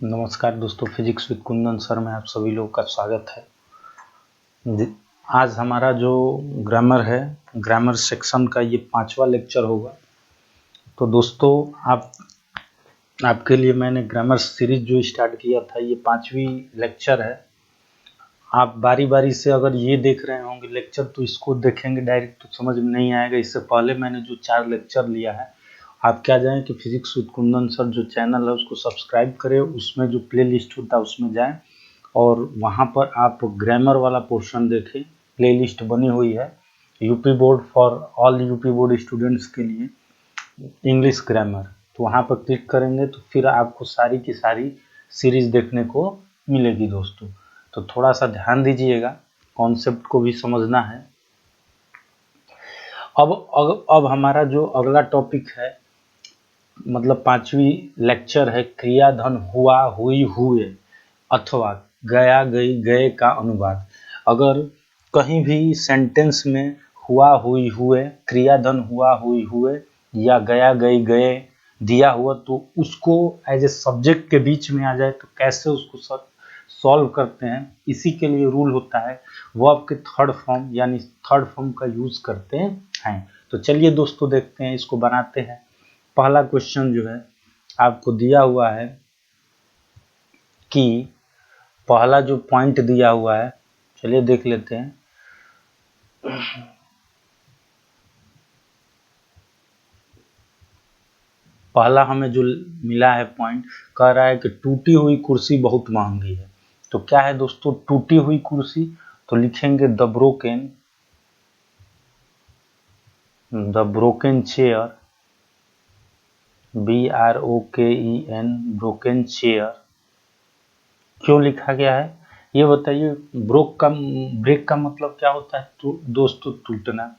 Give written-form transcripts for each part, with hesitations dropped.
नमस्कार दोस्तों, physics with Kundan sir में आप सभी लोगों का स्वागत है। आज हमारा जो ग्रामर है, ग्रामर सेक्शन का ये 5वां लेक्चर होगा। तो दोस्तों आपके लिए मैंने ग्रामर सीरीज जो स्टार्ट किया था, ये 5वीं लेक्चर है। आप बारी बारी से अगर ये देख रहे होंगे लेक्चर तो इसको देखेंगे डायरेक्ट तो समझ में नहीं आएगा। इससे पहले मैंने जो 4 लेक्चर लिया है, आप क्या जाएं कि फिजिक्स विद कुंदन सर जो चैनल है उसको सब्सक्राइब करें, उसमें जो प्ले लिस्ट होता है उसमें जाएं और वहाँ पर आप ग्रामर वाला पोर्शन देखें। प्लेलिस्ट बनी हुई है UP board for all UP board students के लिए, इंग्लिश ग्रामर। तो वहाँ पर क्लिक करेंगे तो फिर आपको सारी की सारी सीरीज देखने को मिलेगी दोस्तों। तो थोड़ा सा ध्यान दीजिएगा, कॉन्सेप्ट को भी समझना है। अब हमारा जो अगला टॉपिक है, मतलब 5वीं लेक्चर है, क्रियाधन हुआ, हुई, हुए अथवा गया, गई, गए का अनुवाद। अगर कहीं भी सेंटेंस में हुआ, हुई, हुए, क्रियाधन हुआ, हुई, हुए या गया, गई, गए दिया हुआ तो उसको एज ए सब्जेक्ट के बीच में आ जाए तो कैसे उसको सॉल्व करते हैं, इसी के लिए रूल होता है। वो आपके थर्ड फॉर्म यानी थर्ड फॉर्म का यूज करते हैं। तो चलिए दोस्तों देखते हैं, इसको बनाते हैं। पहला क्वेश्चन जो है आपको दिया हुआ है कि पहला जो पॉइंट दिया हुआ है, चलिए देख लेते हैं। पहला हमें जो मिला है पॉइंट, कह रहा है कि टूटी हुई कुर्सी बहुत महंगी है। तो क्या है दोस्तों टूटी हुई कुर्सी? तो लिखेंगे the broken chair, BROKEN, broken chair. क्यों लिखा गया है ये बताइए। ब्रेक का मतलब क्या होता है तो दोस्तों टूटना।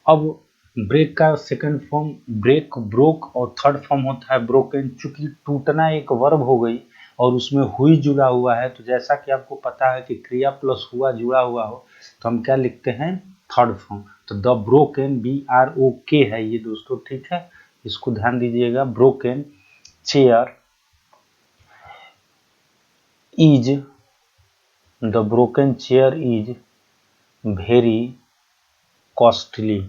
अब ब्रेक का सेकंड फॉर्म ब्रेक, ब्रोक और थर्ड फॉर्म होता है ब्रोकन। चूंकि टूटना एक वर्ब हो गई और उसमें हुई जुड़ा हुआ है, तो जैसा कि आपको पता है कि क्रिया प्लस हुआ जुड़ा हुआ हो तो हम क्या लिखते हैं, थर्ड फॉर्म। तो द ब्रोकन BROK है ये दोस्तों, ठीक है, इसको ध्यान दीजिएगा। Broken chair is, the broken chair is very costly,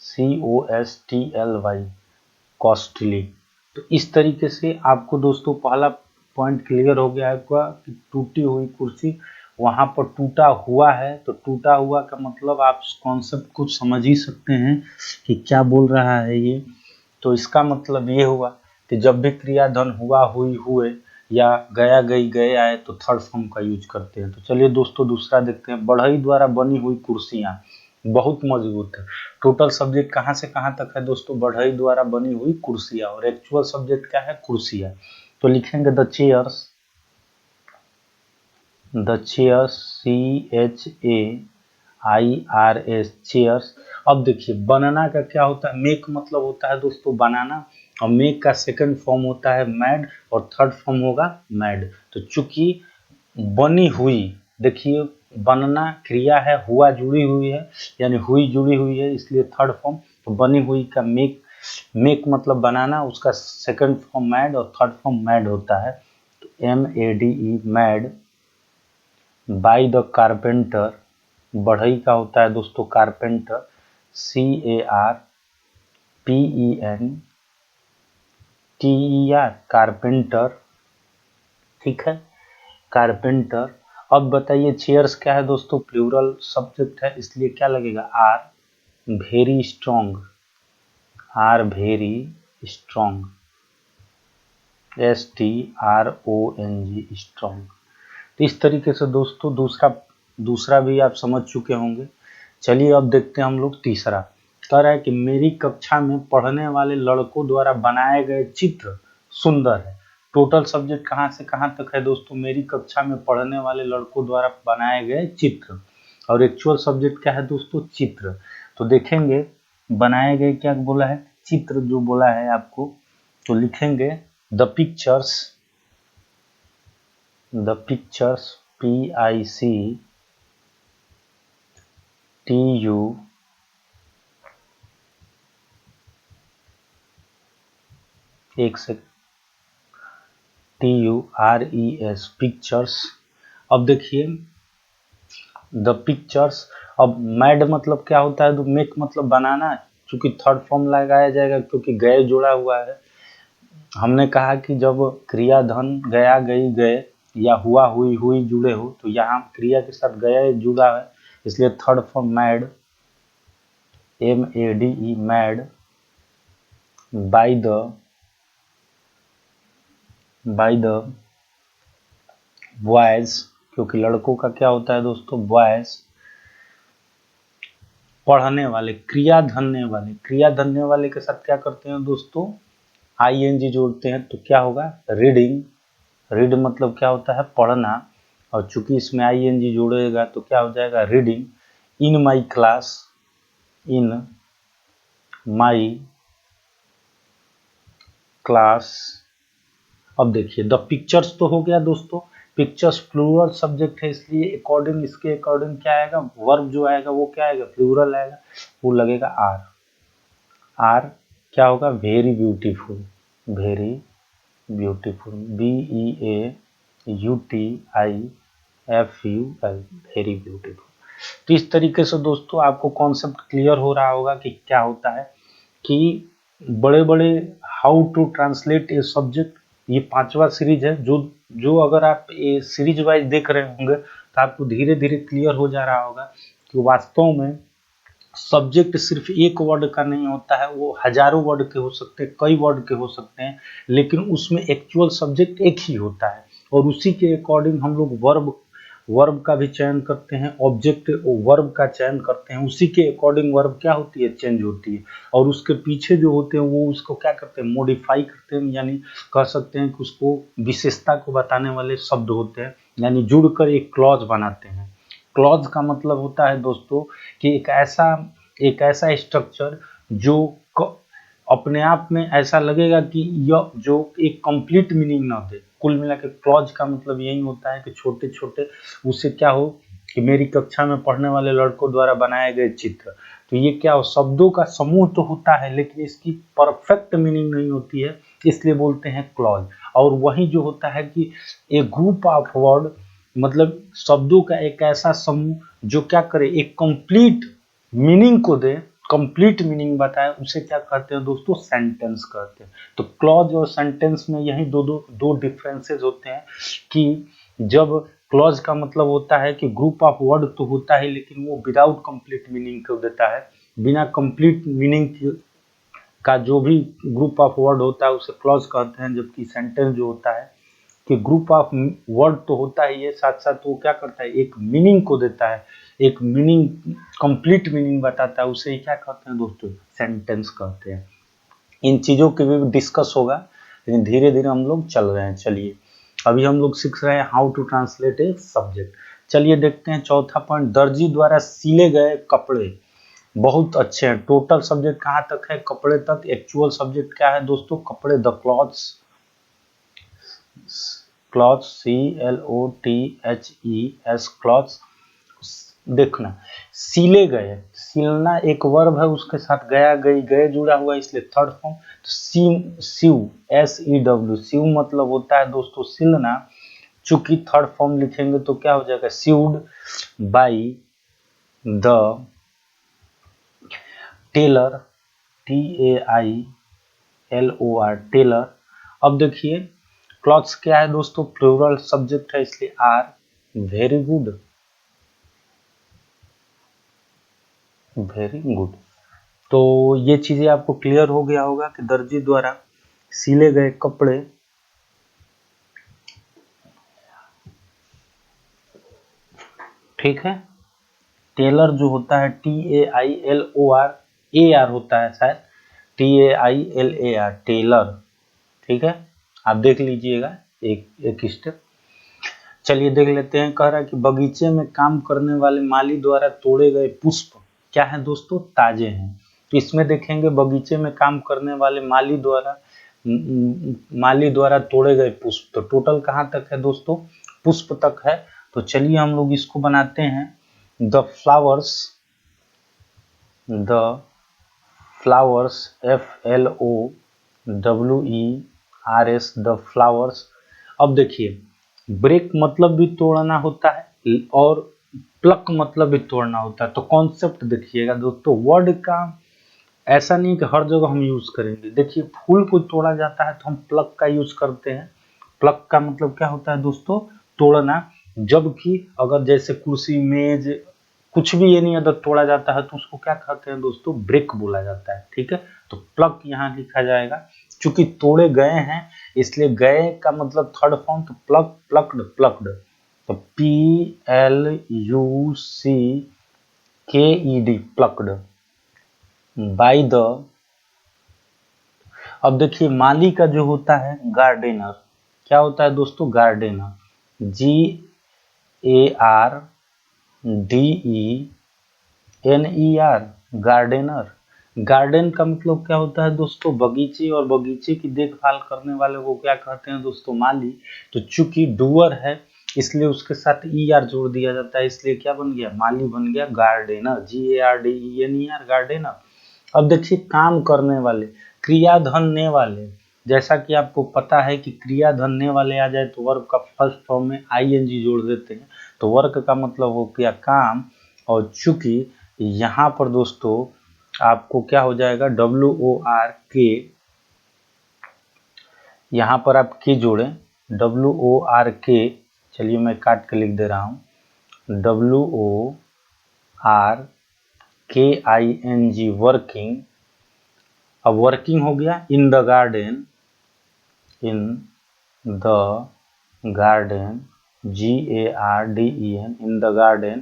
COSTLY, costly. तो इस तरीके से आपको दोस्तों पहला पॉइंट क्लियर हो गया है कि टूटी हुई कुर्सी, वहां पर टूटा हुआ है। तो टूटा हुआ का मतलब आप कॉन्सेप्ट कुछ समझ ही सकते हैं कि क्या बोल रहा है ये। तो इसका मतलब ये हुआ कि जब भी क्रियाधन हुआ, हुई, हुए या गया, गई, गए आए तो थर्ड फॉर्म का यूज करते हैं। तो चलिए दोस्तों दूसरा देखते हैं। बढ़ई द्वारा बनी हुई कुर्सियां बहुत मजबूत है। टोटल सब्जेक्ट कहाँ से कहाँ तक है दोस्तों, बढ़ई द्वारा बनी हुई कुर्सियां, और एक्चुअल सब्जेक्ट क्या है, कुर्सियां। तो लिखेंगे द चेयर्स, CHAIRS, चेयर्स। अब देखिए बनना का क्या होता है, मेक मतलब होता है दोस्तों बनाना, और मेक का सेकंड फॉर्म होता है मैड और थर्ड फॉर्म होगा मैड। तो चूंकि बनी हुई, देखिए बनना क्रिया है, हुआ जुड़ी हुई है यानी हुई जुड़ी हुई है, इसलिए थर्ड फॉर्म। तो बनी हुई का मेक, मेक मतलब बनाना, उसका सेकंड फॉर्म मैड और थर्ड फॉर्म मैड होता है। तो MADE mad by the carpenter, बढ़ई का होता है दोस्तों कारपेंटर, CARPENTER, कारपेंटर, ठीक है, कारपेंटर। अब बताइए चेयर्स क्या है दोस्तों, प्लूरल सब्जेक्ट है, इसलिए क्या लगेगा, are very strong, are very strong, STRONG, strong. तो इस तरीके से दोस्तों दूसरा भी आप समझ चुके होंगे। चलिए अब देखते हैं हम लोग तीसरा। कह रहा है कि मेरी कक्षा में पढ़ने वाले लड़कों द्वारा बनाए गए चित्र सुंदर है। टोटल सब्जेक्ट कहाँ से कहाँ तक है दोस्तों, मेरी कक्षा में पढ़ने वाले लड़कों द्वारा बनाए गए चित्र, और एक्चुअल सब्जेक्ट क्या है दोस्तों, चित्र। तो देखेंगे बनाए गए क्या बोला है, चित्र जो बोला है आपको, तो लिखेंगे द पिक्चर्स, PICTU एक से PURES पिक्चर्स। अब देखिए द पिक्चर्स। अब मैड मतलब क्या होता है, तो मेक मतलब बनाना, चूंकि थर्ड फॉर्म लगाया जाएगा क्योंकि गए जुड़ा हुआ है। हमने कहा कि जब क्रिया धन गया गई गए या हुआ हुई हुई जुड़े हो, तो यहाँ क्रिया के साथ गया जुड़ा है, इसलिए third form mad, MADE mad, by the boys, क्योंकि लड़कों का क्या होता है दोस्तों, बॉयज, पढ़ने वाले, क्रिया धन्य वाले के साथ क्या करते हैं दोस्तों, ING जोड़ते हैं, तो क्या होगा, रीडिंग। रीड मतलब क्या होता है, पढ़ना, और चूंकि इसमें ING जोड़ेगा तो क्या हो जाएगा, reading. In my class, in my class. अब देखिए द पिक्चर्स तो हो गया दोस्तों, पिक्चर्स प्लूरल सब्जेक्ट है, इसलिए अकॉर्डिंग, इसके अकॉर्डिंग क्या आएगा, वर्ब जो आएगा वो क्या आएगा, प्लूरल आएगा, वो लगेगा आर। आर क्या होगा, very beautiful, very beautiful, BEAUTIFUL, very beautiful. तो इस तरीके से दोस्तों आपको कॉन्सेप्ट क्लियर हो रहा होगा कि क्या होता है, कि बड़े बड़े how to translate a subject, ये 5वां सीरीज है। जो जो अगर आप ये सीरीज वाइज देख रहे होंगे तो आपको धीरे धीरे क्लियर हो जा रहा होगा कि वास्तव में सब्जेक्ट सिर्फ एक वर्ड का नहीं होता है, वो हजारों वर्ड के हो सकते हैं, कई वर्ड के हो सकते हैं, लेकिन उसमें एक्चुअल सब्जेक्ट एक ही होता है, और उसी के अकॉर्डिंग हम लोग वर्ब वर्ब का भी चयन करते हैं, ऑब्जेक्ट वर्ब का चयन करते हैं, उसी के अकॉर्डिंग वर्ब क्या होती है, चेंज होती है, और उसके पीछे जो होते हैं वो उसको क्या करते हैं, मॉडिफाई करते हैं, यानी कह सकते हैं कि उसको विशेषता को बताने वाले शब्द होते हैं, यानी जुड़कर एक क्लॉज बनाते हैं। क्लॉज का मतलब होता है दोस्तों कि एक ऐसा स्ट्रक्चर जो अपने आप में ऐसा लगेगा कि यह जो एक कंप्लीट मीनिंग ना दे। कुल मिला के क्लॉज का मतलब यही होता है कि छोटे छोटे, उससे क्या हो कि मेरी कक्षा में पढ़ने वाले लड़कों द्वारा बनाए गए चित्र, तो ये क्या हो, शब्दों का समूह तो होता है लेकिन इसकी परफेक्ट मीनिंग नहीं होती है, इसलिए बोलते हैं क्लॉज। और वही जो होता है कि ए ग्रुप ऑफ वर्ड, मतलब शब्दों का एक ऐसा समूह जो क्या करे, एक कंप्लीट मीनिंग को दे, कंप्लीट मीनिंग बताए, उसे क्या कहते हैं दोस्तों, सेंटेंस कहते हैं। तो क्लॉज और सेंटेंस में यही दो डिफरेंसेस होते हैं, कि जब क्लॉज का मतलब होता है कि ग्रुप ऑफ वर्ड तो होता है लेकिन वो विदाउट कंप्लीट मीनिंग को देता है, बिना कंप्लीट मीनिंग का जो भी ग्रुप ऑफ वर्ड होता है उसे क्लॉज कहते हैं, जबकि सेंटेंस जो होता है कि ग्रुप ऑफ वर्ड तो होता ही है, साथ साथ वो क्या करता है, एक मीनिंग को देता है, एक मीनिंग, कंप्लीट मीनिंग बताता है, उसे ही क्या कहते हैं दोस्तों, सेंटेंस कहते हैं। इन चीज़ों के भी डिस्कस होगा, लेकिन धीरे धीरे हम लोग चल रहे हैं। चलिए अभी हम लोग सीख रहे हैं how to translate a subject. चलिए देखते हैं चौथा पॉइंट, दर्जी द्वारा सिले गए कपड़े। बहुत अच्छे हैं। टोटल सब्जेक्ट कहाँ तक है, कपड़े तक। एक्चुअल सब्जेक्ट क्या है दोस्तों, कपड़े, the clothes, clothes, CLOTHES, clothes. देखना, सिले गए, सिलना एक वर्ब है, उसके साथ गया गई गए जुड़ा हुआ, इसलिए थर्ड फॉर्म। तो सिव, SEW, सिव मतलब होता है दोस्तों सिलना, चूंकि थर्ड फॉर्म लिखेंगे तो क्या हो जाएगा, sewed by the tailor, TAILOR, tailor. अब देखिए क्लॉथ्स क्या है दोस्तों, प्लूरल सब्जेक्ट है, इसलिए are, very good, very good. तो ये चीजें आपको क्लियर हो गया होगा कि दर्जी द्वारा सिले गए कपड़े, ठीक है। टेलर जो होता है TAILOR, AR होता है शायद, TAILAR, टेलर, ठीक है। आप देख लीजिएगा एक एक स्टेप। चलिए देख लेते हैं, कह रहा है कि बगीचे में काम करने वाले माली द्वारा तोड़े गए पुष्प क्या है दोस्तों, ताजे हैं। तो इसमें देखेंगे बगीचे में काम करने वाले माली द्वारा तोड़े गए पुष्प, तो टोटल कहाँ तक है दोस्तों, पुष्प तक है। तो चलिए हम लोग इसको बनाते हैं, the flowers, the flowers, FLOWERS, the flowers. अब देखिए, ब्रेक मतलब भी तोड़ना होता है और प्लक मतलब भी तोड़ना होता है। तो कॉन्सेप्ट देखिएगा दोस्तों, वर्ड का ऐसा नहीं कि हर जगह हम यूज करेंगे। देखिए, फूल को तोड़ा जाता है तो हम प्लक का यूज करते हैं। प्लक का मतलब क्या होता है दोस्तों? तोड़ना। जबकि अगर जैसे कुर्सी, मेज, कुछ भी एनी अदर तोड़ा जाता है तो उसको क्या कहते हैं दोस्तों? ब्रेक बोला जाता है। ठीक है, तो प्लक यहाँ लिखा जाएगा। चूंकि तोड़े गए हैं इसलिए गए का मतलब थर्ड फॉर्म, तो प्लक, प्लक्ड, प्लक्ड। तो PLUCKED, प्लक्ड बाय द। अब देखिए, माली का जो होता है गार्डनर, क्या होता है दोस्तों? Gardener, GARDENER, gardener. गार्डन का मतलब क्या होता है दोस्तों? बगीचे, और बगीचे की देखभाल करने वाले को क्या कहते हैं दोस्तों? माली। तो चूंकि डूअर है इसलिए उसके साथ ER जोड़ दिया जाता है, इसलिए क्या बन गया? माली बन गया गार्डनर, GARDENER, गार्डनर। अब देखिए, काम करने वाले, क्रिया धनने वाले। जैसा कि आपको पता है कि क्रिया धनने वाले आ जाए तो वर्ब का फर्स्ट फॉर्म में ING जोड़ देते हैं, तो वर्क का मतलब हो गया काम। और चूंकि यहाँ पर दोस्तों आपको क्या हो जाएगा? WORK, यहाँ पर आप के जोड़ें, WORK। चलिए मैं काट के लिख दे रहा हूँ, WORKING, वर्किंग। अब वर्किंग हो गया। In the garden, in the garden, GARDEN, in the garden.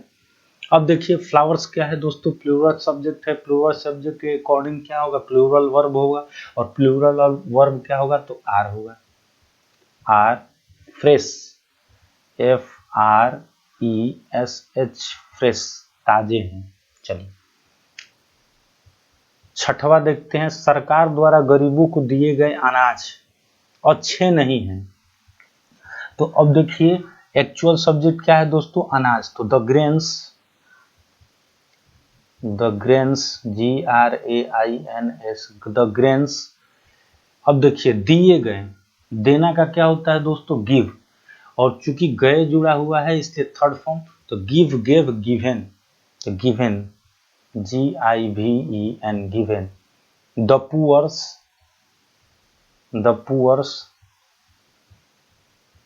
अब देखिए, फ्लावर्स क्या है दोस्तों? प्लूरल सब्जेक्ट है। प्लूरल सब्जेक्ट के अकॉर्डिंग क्या होगा? प्लूरल वर्ब होगा। और प्लूरल वर्ब क्या होगा? तो आर होगा। आर, फ्रेश, FRESH, फ्रेश, ताजे हैं। चलिए छठवा देखते हैं, सरकार द्वारा गरीबों को दिए गए अनाज अच्छे नहीं हैं। तो अब देखिए, एक्चुअल सब्जेक्ट क्या है दोस्तों? अनाज। तो the grains, GRAINS, the grains. अब देखिए, दिए गए, देना का क्या होता है दोस्तों? गिव। और चूंकि गए जुड़ा हुआ है इसलिए थर्ड फॉर्म, तो गिव, गेव, गिवेन। तो given, GIVEN, given. The poors, the poors.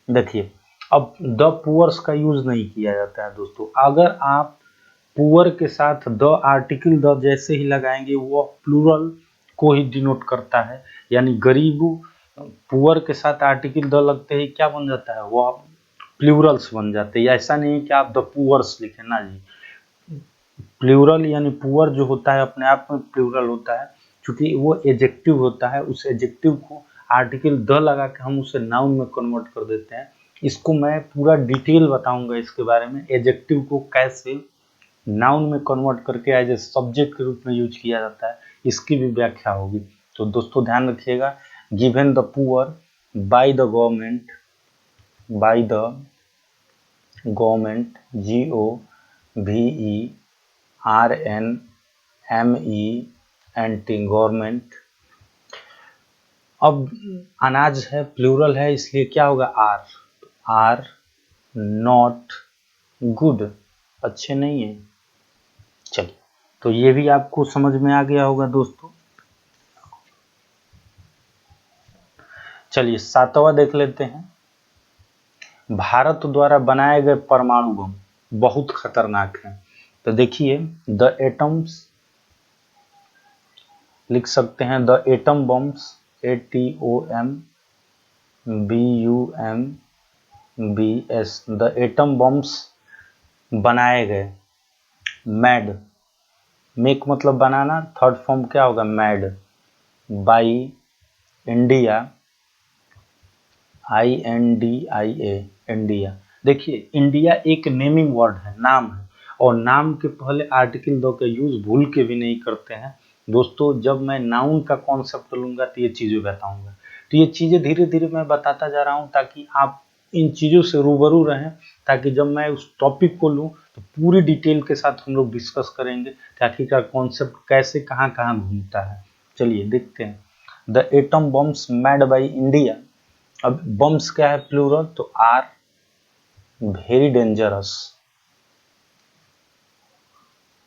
देखिए, अब द पुअर्स का यूज नहीं किया जाता है दोस्तों। अगर आप पुअर के साथ द आर्टिकल द जैसे ही लगाएंगे वो प्लूरल को ही डिनोट करता है, यानी गरीब। पुअर के साथ आर्टिकल द लगते ही क्या बन जाता है? वो प्लूरल्स बन जाते हैं। ऐसा नहीं है कि आप द पुअर्स लिखें ना जी। प्लूरल यानी पुअर जो होता है अपने आप में प्लूरल होता है। क्योंकि वो एडजेक्टिव होता है, उस एडजेक्टिव को आर्टिकल द लगा के हम उसे नाउन में कन्वर्ट कर देते हैं। इसको मैं पूरा डिटेल बताऊंगा इसके बारे में, एडजेक्टिव को कैसे नाउन में कन्वर्ट करके एज ए सब्जेक्ट के रूप में यूज किया जाता है, इसकी भी व्याख्या होगी। तो दोस्तों ध्यान रखिएगा, given the poor by the government, by the government, GOVERNMENT, government. अब अनाज है, प्लूरल है, इसलिए क्या होगा? आर नॉट गुड, अच्छे नहीं है। चलिए, तो ये भी आपको समझ में आ गया होगा दोस्तों। चलिए सातवां देख लेते हैं, भारत द्वारा बनाए गए परमाणु बम बहुत खतरनाक हैं। तो देखिए, द एटम्स लिख सकते हैं, the atom bombs, ATOMBUMBS, the atom bombs बनाए गए। मैड, मेक मतलब बनाना, थर्ड फॉर्म क्या होगा? Mad. By India, INDIA, India. देखिए, इंडिया एक नेमिंग वर्ड है, नाम है, और नाम के पहले आर्टिकल दो का यूज भूल के भी नहीं करते हैं दोस्तों। जब मैं नाउन का कॉन्सेप्ट लूंगा तो ये चीजें बताऊंगा। तो ये चीजें धीरे धीरे मैं बताता जा रहा हूं ताकि आप इन चीजों से रूबरू रहें, ताकि जब मैं उस टॉपिक को लूं तो पूरी डिटेल के साथ हम लोग डिस्कस करेंगे कि आखिरकार कॉन्सेप्ट कैसे कहाँ कहाँ घूमता है। चलिए देखते हैं, the atom bombs made by India अब बम्स क्या है प्लूरल, तो are very dangerous,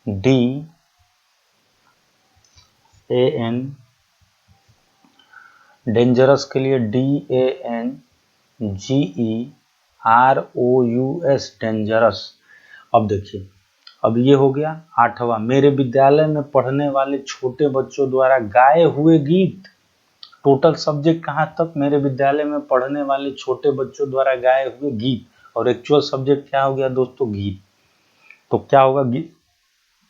D A N, dangerous के लिए DANGEROUS, डेंजरस। अब देखिए, अब ये हो गया 8वां, मेरे विद्यालय में पढ़ने वाले छोटे बच्चों द्वारा गाए हुए गीत। टोटल सब्जेक्ट कहाँ तक, मेरे विद्यालय में पढ़ने वाले छोटे बच्चों द्वारा गाए हुए गीत, और एक्चुअल सब्जेक्ट क्या हो गया दोस्तों, गीत। तो क्या होगा, गीत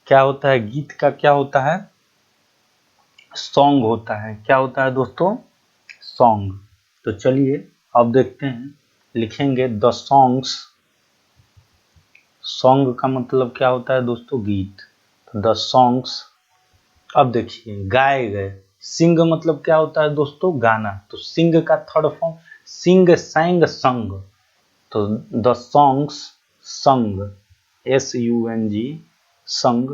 क्या होता है, गीत का क्या होता है, सॉन्ग होता है। क्या होता है दोस्तों, सॉन्ग। तो चलिए अब देखते हैं, लिखेंगे द सॉन्ग्स। सॉन्ग का मतलब क्या होता है दोस्तों, गीत। तो द सॉन्ग्स, अब देखिए गाए गए, सिंग मतलब क्या होता है दोस्तों, गाना। तो सिंग का थर्ड फॉर्म सिंग, सैंग, संग। तो द सॉन्ग्स संग, SUNG, sung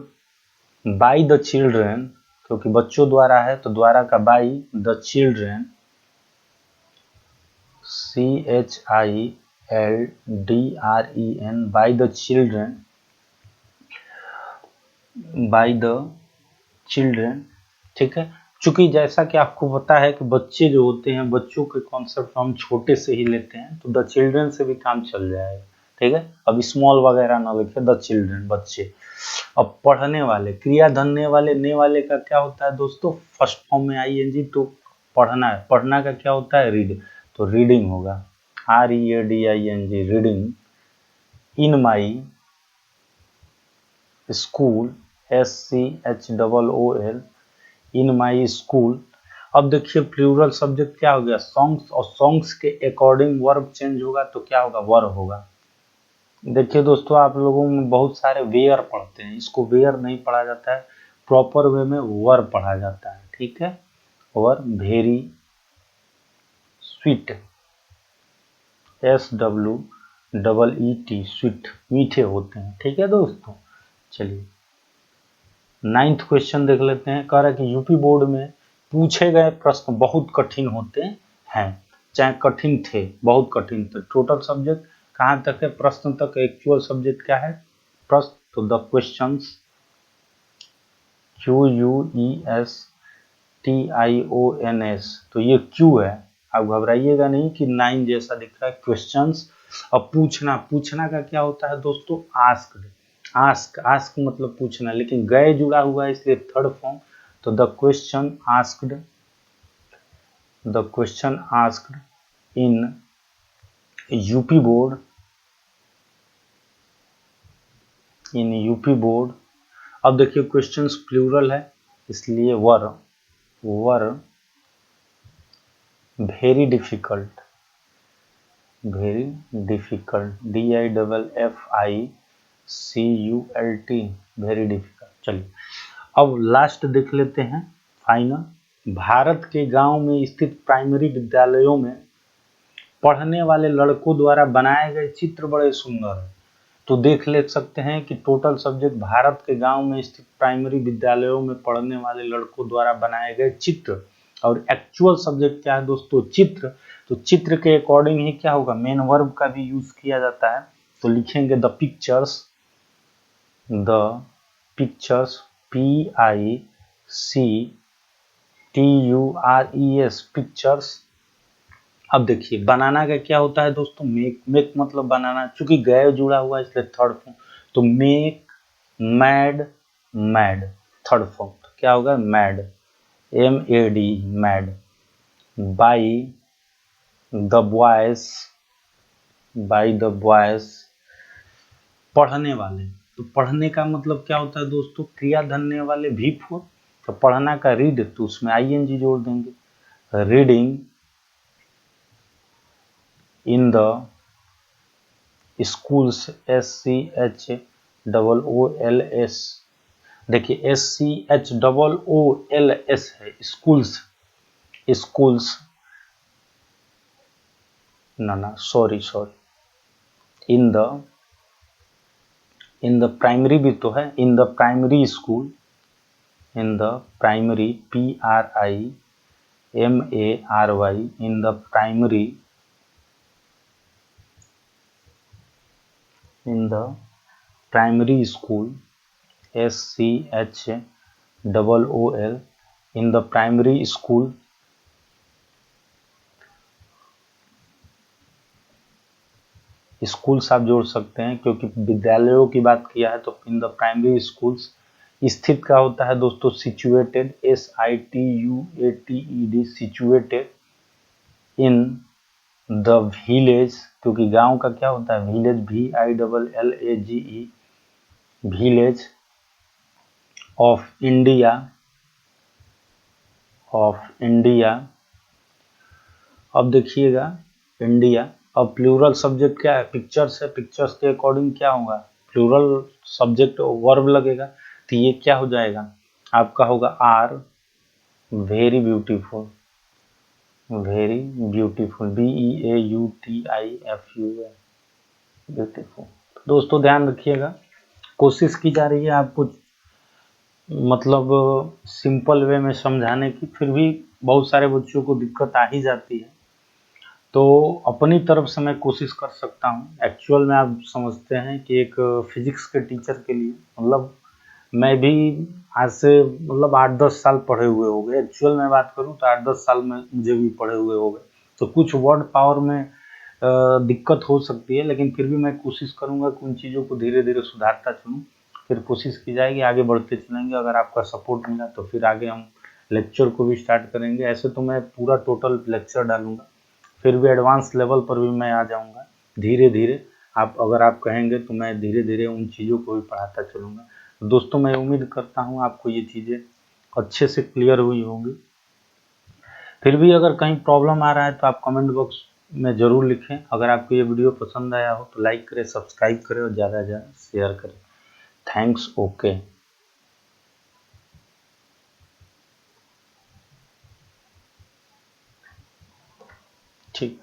by the children, क्योंकि बच्चों द्वारा है तो द्वारा का by, the children, CHILDREN, by the children, by the children. ठीक है, चूंकि जैसा कि आपको पता है कि बच्चे जो होते हैं, बच्चों के कॉन्सेप्ट हम छोटे से ही लेते हैं, तो द चिल्ड्रेन से भी काम चल जाएगा। ठीक है, अब स्मॉल वगैरह ना लिखे, द चिल्ड्रेन, बच्चे। अब पढ़ने वाले, क्रिया धन्य वाले, ने वाले का क्या होता है दोस्तों, फर्स्ट फॉर्म में ING, तो पढ़ना है, पढ़ना का क्या होता है, रीड, तो रीडिंग होगा, READING, reading. In my school, SCHOOL, in my school. अब देखिए प्लूरल सब्जेक्ट क्या हो गया, सॉन्ग्स, और सॉन्ग्स के अकॉर्डिंग वर्ब चेंज होगा, तो क्या होगा, वर होगा। देखिए दोस्तों, आप लोगों में बहुत सारे वेयर पढ़ते हैं, इसको वेयर नहीं पढ़ा जाता है, प्रॉपर वे में वर पढ़ा जाता है। ठीक है, वर, वेरी स्वीट, SWEET, स्वीट, मीठे होते हैं। ठीक है दोस्तों, चलिए 9th क्वेश्चन देख लेते हैं। कह रहा है कि यूपी बोर्ड में पूछे गए प्रश्न बहुत कठिन होते हैं, चाहे कठिन थे, बहुत कठिन थे। टोटल सब्जेक्ट कहाँ तक है, प्रश्न तक। एक्चुअल सब्जेक्ट क्या है, प्रश्न। तो द क्वेश्चंस, QUESTIONS, तो ये क्यू है, आप घबराइएगा नहीं कि 9 जैसा दिख रहा है, क्वेश्चंस। अब पूछना, पूछना का क्या होता है दोस्तों, आस्क्ड, आस्क, आस्क मतलब पूछना, लेकिन गए जुड़ा हुआ है इसलिए थर्ड फॉर्म। तो the question asked, the question asked in UP board, in UP board. अब देखिए क्वेश्चंस प्लूरल है, इसलिए were, were very difficult, very difficult, DIFFICULT, very difficult. चलिए अब लास्ट देख लेते हैं, फाइनल। भारत के गांव में स्थित प्राइमरी विद्यालयों में पढ़ने वाले लड़कों द्वारा बनाए गए चित्र बड़े सुंदर हैं। तो देख ले सकते हैं कि टोटल सब्जेक्ट भारत के गांव में स्थित प्राइमरी विद्यालयों में पढ़ने वाले लड़कों द्वारा बनाए गए चित्र, और एक्चुअल सब्जेक्ट क्या है दोस्तों, चित्र। तो चित्र के अकॉर्डिंग ही क्या होगा, मेन वर्ब का भी यूज किया जाता है। तो लिखेंगे the pictures, the pictures, PICTURES, pictures. अब देखिए बनाना का क्या होता है दोस्तों, मेक, मेक मतलब बनाना, चूंकि गए जुड़ा हुआ है इसलिए थर्ड फॉर्म। तो make, mad, mad, third form. तो क्या होगा, mad, MAD, mad. By the boys, by the boys, पढ़ने वाले। तो पढ़ने का मतलब क्या होता है दोस्तों, क्रिया धन्य वाले भी फोर। तो पढ़ना का रीड, तो उसमें ING जोड़ देंगे, reading in the schools, SCHOOLS। देखिए SCHOOLS है, स्कूल्स, स्कूल्स, ना सॉरी, इन द प्राइमरी भी तो है, in the primary school, in the primary, PRIMARY, in the primary in the primary school, SCHOOL, in the primary school, schools आप जोड़ सकते हैं क्योंकि विद्यालयों की बात किया है, तो इन द प्राइमरी स्कूल्स स्थित का होता है दोस्तों situated, SITUATED, situated in the village, क्योंकि गांव का क्या होता है village, VILLAGE, village of India, अब देखिएगा इंडिया, अब प्लूरल सब्जेक्ट क्या है, पिक्चर्स है, पिक्चर्स के अकॉर्डिंग क्या होगा प्लूरल सब्जेक्ट वर्ब लगेगा, तो ये क्या हो जाएगा आपका होगा are very beautiful, very beautiful, BEAUTIFUL, beautiful. दोस्तों ध्यान रखिएगा, कोशिश की जा रही है आपको मतलब सिंपल वे में समझाने की, फिर भी बहुत सारे बच्चों को दिक्कत आ ही जाती है, तो अपनी तरफ से मैं कोशिश कर सकता हूँ। एक्चुअल में आप समझते हैं कि एक फिजिक्स के टीचर के लिए मतलब मैं भी आज से मतलब 8-10 साल पढ़े हुए हो गए, एक्चुअल में बात करूँ तो 8-10 साल में मुझे भी पढ़े हुए हो गए, तो कुछ वर्ड पावर में दिक्कत हो सकती है, लेकिन फिर भी मैं कोशिश करूँगा कि उन चीज़ों को धीरे धीरे सुधारता चलूँ, फिर कोशिश की जाएगी, आगे बढ़ते चलेंगे। अगर आपका सपोर्ट मिला तो फिर आगे हम लेक्चर को भी स्टार्ट करेंगे। ऐसे तो मैं पूरा टोटल लेक्चर डालूंगा, फिर भी एडवांस लेवल पर भी मैं आ जाऊंगा धीरे धीरे। अगर आप कहेंगे तो मैं धीरे धीरे उन चीज़ों को भी पढ़ाता चलूँगा। दोस्तों मैं उम्मीद करता हूँ आपको ये चीज़ें अच्छे से क्लियर हुई होंगी। फिर भी अगर कहीं प्रॉब्लम आ रहा है तो आप कमेंट बॉक्स में ज़रूर लिखें। अगर आपको ये वीडियो पसंद आया हो तो लाइक करें, सब्सक्राइब करें और ज़्यादा से ज़्यादा शेयर करें। थैंक्स। ओके, ठीक।